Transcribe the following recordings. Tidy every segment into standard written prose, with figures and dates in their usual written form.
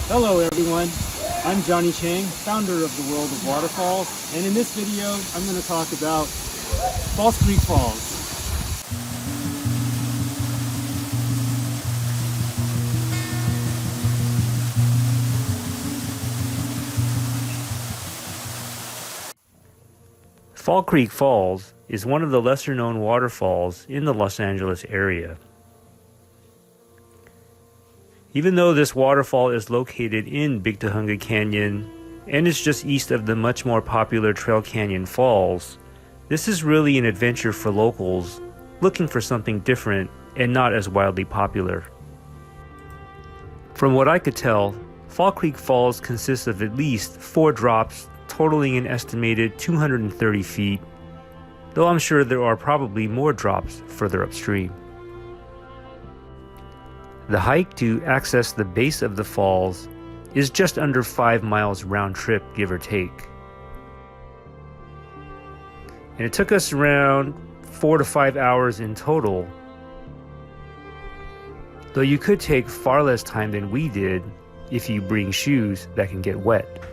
Hello everyone, I'm Johnny Chang, founder of the World of Waterfalls, and in this video I'm going to talk about False Creek Falls. Fall Creek Falls is one of the lesser known waterfalls in the Los Angeles area. Even though this waterfall is located in Big Tujunga Canyon and is just east of the much more popular Trail Canyon Falls, this is really an adventure for locals looking for something different and not as wildly popular. From what I could tell, Fall Creek Falls consists of at least 4 drops totaling an estimated 230 feet, though I'm sure there are probably more drops further upstream. The hike to access the base of the falls is just under 5 miles round trip, give or take. And it took us around 4 to 5 hours in total, though you could take far less time than we did if you bring shoes that can get wet.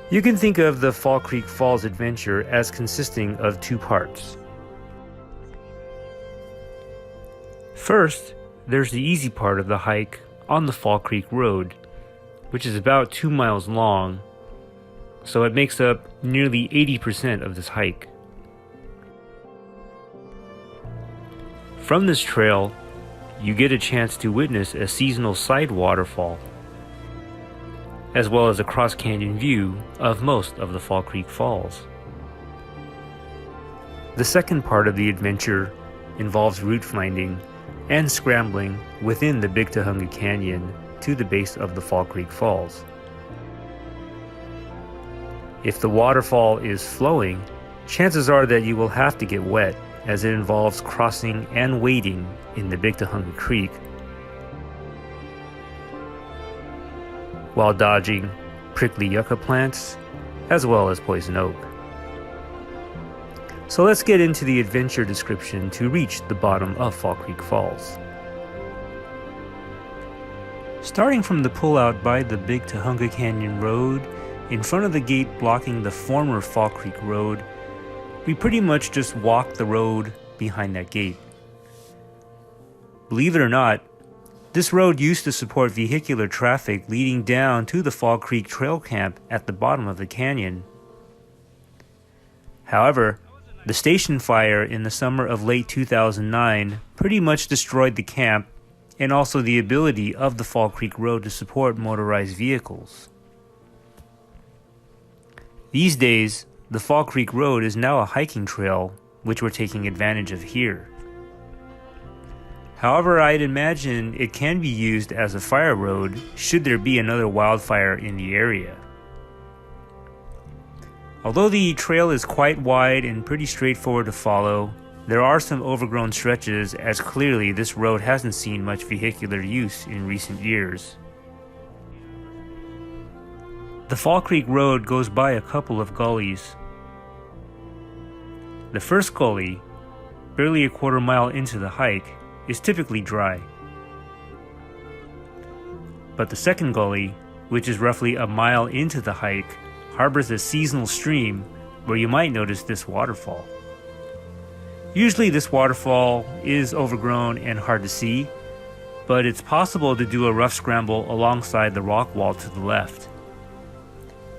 You can think of the Fall Creek Falls adventure as consisting of 2 parts. First, there's the easy part of the hike on the Fall Creek Road, which is about 2 miles long, so it makes up nearly 80% of this hike. From this trail, you get a chance to witness a seasonal side waterfall, as well as a cross-canyon view of most of the Fall Creek Falls. The second part of the adventure involves route finding and scrambling within the Big Tujunga Canyon to the base of the Fall Creek Falls. If the waterfall is flowing, chances are that you will have to get wet, as it involves crossing and wading in the Big Tujunga Creek while dodging prickly yucca plants as well as poison oak. So let's get into the adventure description to reach the bottom of Fall Creek Falls. Starting from the pullout by the Big Tujunga Canyon Road, in front of the gate blocking the former Fall Creek Road, we pretty much just walk the road behind that gate. Believe it or not, this road used to support vehicular traffic leading down to the Fall Creek Trail Camp at the bottom of the canyon. However, the station fire in the summer of late 2009 pretty much destroyed the camp and also the ability of the Fall Creek Road to support motorized vehicles. These days, the Fall Creek Road is now a hiking trail, which we're taking advantage of here. However, I'd imagine it can be used as a fire road should there be another wildfire in the area. Although the trail is quite wide and pretty straightforward to follow, there are some overgrown stretches, as clearly this road hasn't seen much vehicular use in recent years. The Fall Creek Road goes by a couple of gullies. The first gully, barely a quarter mile into the hike, is typically dry. But the second gully, which is roughly a mile into the hike, harbors a seasonal stream where you might notice this waterfall. Usually this waterfall is overgrown and hard to see, but it's possible to do a rough scramble alongside the rock wall to the left.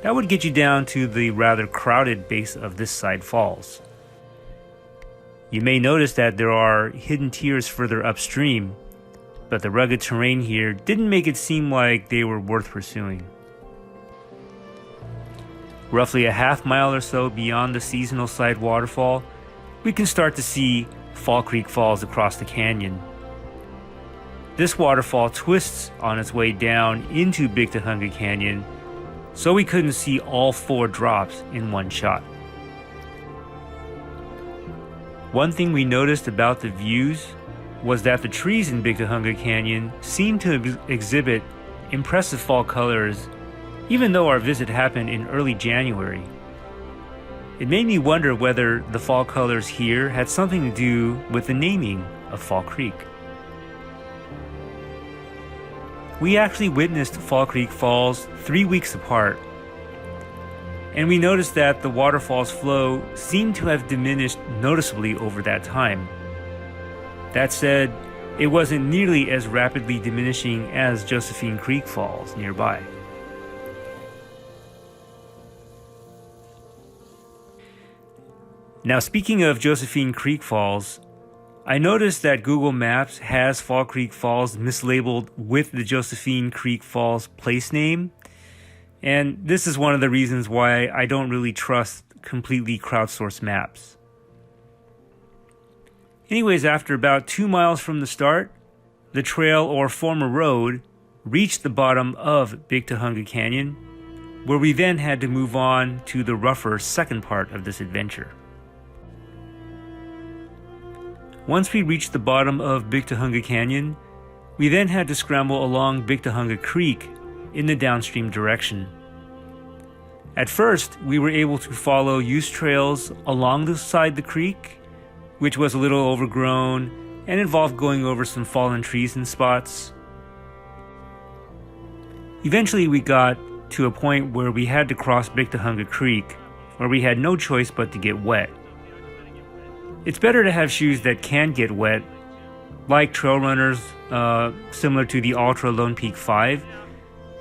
That would get you down to the rather crowded base of this side falls. You may notice that there are hidden tiers further upstream, but the rugged terrain here didn't make it seem like they were worth pursuing. Roughly a half mile or so beyond the seasonal side waterfall, we can start to see Fall Creek Falls across the canyon. This waterfall twists on its way down into Big Tujunga Canyon, so we couldn't see all 4 drops in one shot. One thing we noticed about the views was that the trees in Big Tujunga Canyon seemed to exhibit impressive fall colors, even though our visit happened in early January. It made me wonder whether the fall colors here had something to do with the naming of Fall Creek. we actually witnessed Fall Creek Falls 3 weeks apart. And we noticed that the waterfall's flow seemed to have diminished noticeably over that time. That said, it wasn't nearly as rapidly diminishing as Josephine Creek Falls nearby. Now, speaking of Josephine Creek Falls, I noticed that Google Maps has Fall Creek Falls mislabeled with the Josephine Creek Falls place name. And this is one of the reasons why I don't really trust completely crowdsourced maps. Anyways, after about 2 miles from the start, the trail or former road reached the bottom of Big Tujunga Canyon, where we then had to move on to the rougher second part of this adventure. Once we reached the bottom of Big Tujunga Canyon, we then had to scramble along Big Tujunga Creek in the downstream direction. At first, we were able to follow used trails along the side of the creek, which was a little overgrown and involved going over some fallen trees in spots. Eventually, we got to a point where we had to cross Big Tujunga Creek, where we had no choice but to get wet. It's better to have shoes that can get wet, like trail runners, similar to the Ultra Lone Peak 5,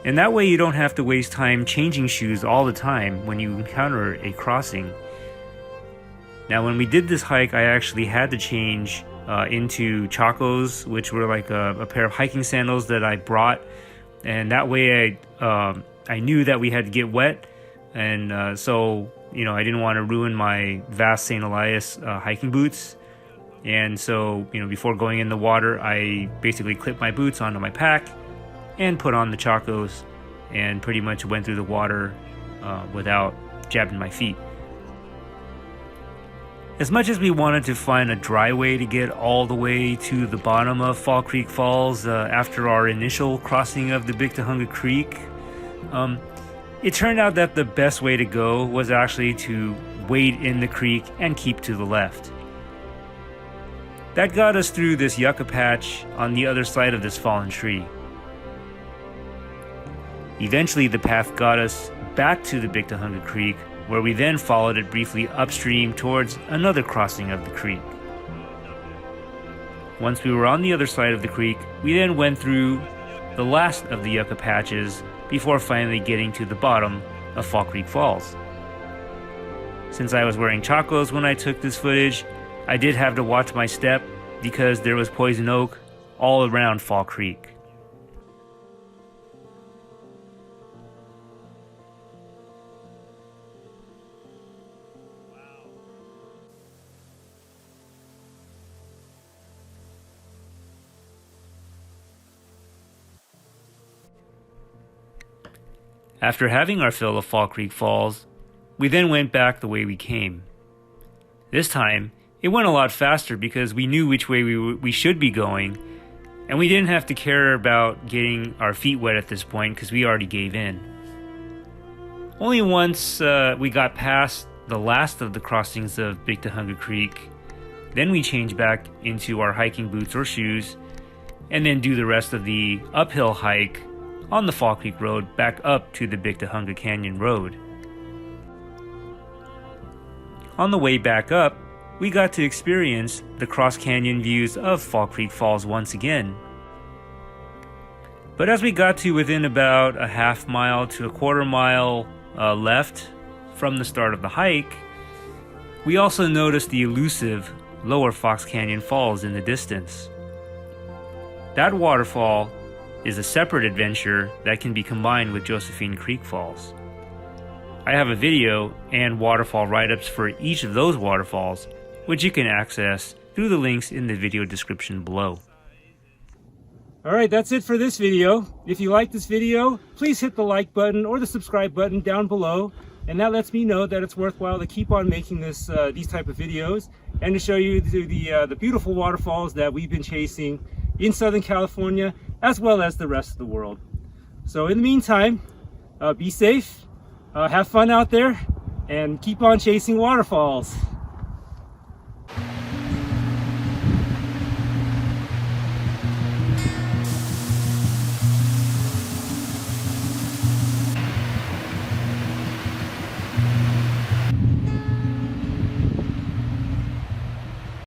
and that way you don't have to waste time changing shoes all the time when you encounter a crossing. Now, when we did this hike, I actually had to change into Chacos, which were like a pair of hiking sandals that I brought, and that way I knew that we had to get wet, and so I didn't want to ruin my Vast St. Elias hiking boots. And so, before going in the water, I basically clipped my boots onto my pack and put on the Chacos and pretty much went through the water without jabbing my feet. As much as we wanted to find a dry way to get all the way to the bottom of Fall Creek Falls after our initial crossing of the Big Tujunga Creek, it turned out that the best way to go was actually to wade in the creek and keep to the left. That got us through this yucca patch on the other side of this fallen tree. Eventually, the path got us back to the Big Tujunga Creek, where we then followed it briefly upstream towards another crossing of the creek. Once we were on the other side of the creek, we then went through the last of the yucca patches before finally getting to the bottom of Fall Creek Falls. Since I was wearing Chacos when I took this footage, I did have to watch my step because there was poison oak all around Fall Creek. After having our fill of Fall Creek Falls, we then went back the way we came. This time, it went a lot faster because we knew which way we should be going, and we didn't have to care about getting our feet wet at this point because we already gave in. Only once we got past the last of the crossings of Big Tujunga Creek, then we changed back into our hiking boots or shoes, and then do the rest of the uphill hike on the Fall Creek Road back up to the Big Tujunga Canyon Road. On the way back up, we got to experience the cross-canyon views of Fall Creek Falls once again. But as we got to within about a half mile to a quarter mile left from the start of the hike, we also noticed the elusive Lower Fox Canyon Falls in the distance. That waterfall is a separate adventure that can be combined with Josephine Creek Falls. I have a video and waterfall write-ups for each of those waterfalls, which you can access through the links in the video description below. Alright, that's it for this video. If you like this video, please hit the like button or the subscribe button down below, and that lets me know that it's worthwhile to keep on making these type of videos and to show you the beautiful waterfalls that we've been chasing in Southern California as well as the rest of the world. So in the meantime, be safe, have fun out there, and keep on chasing waterfalls.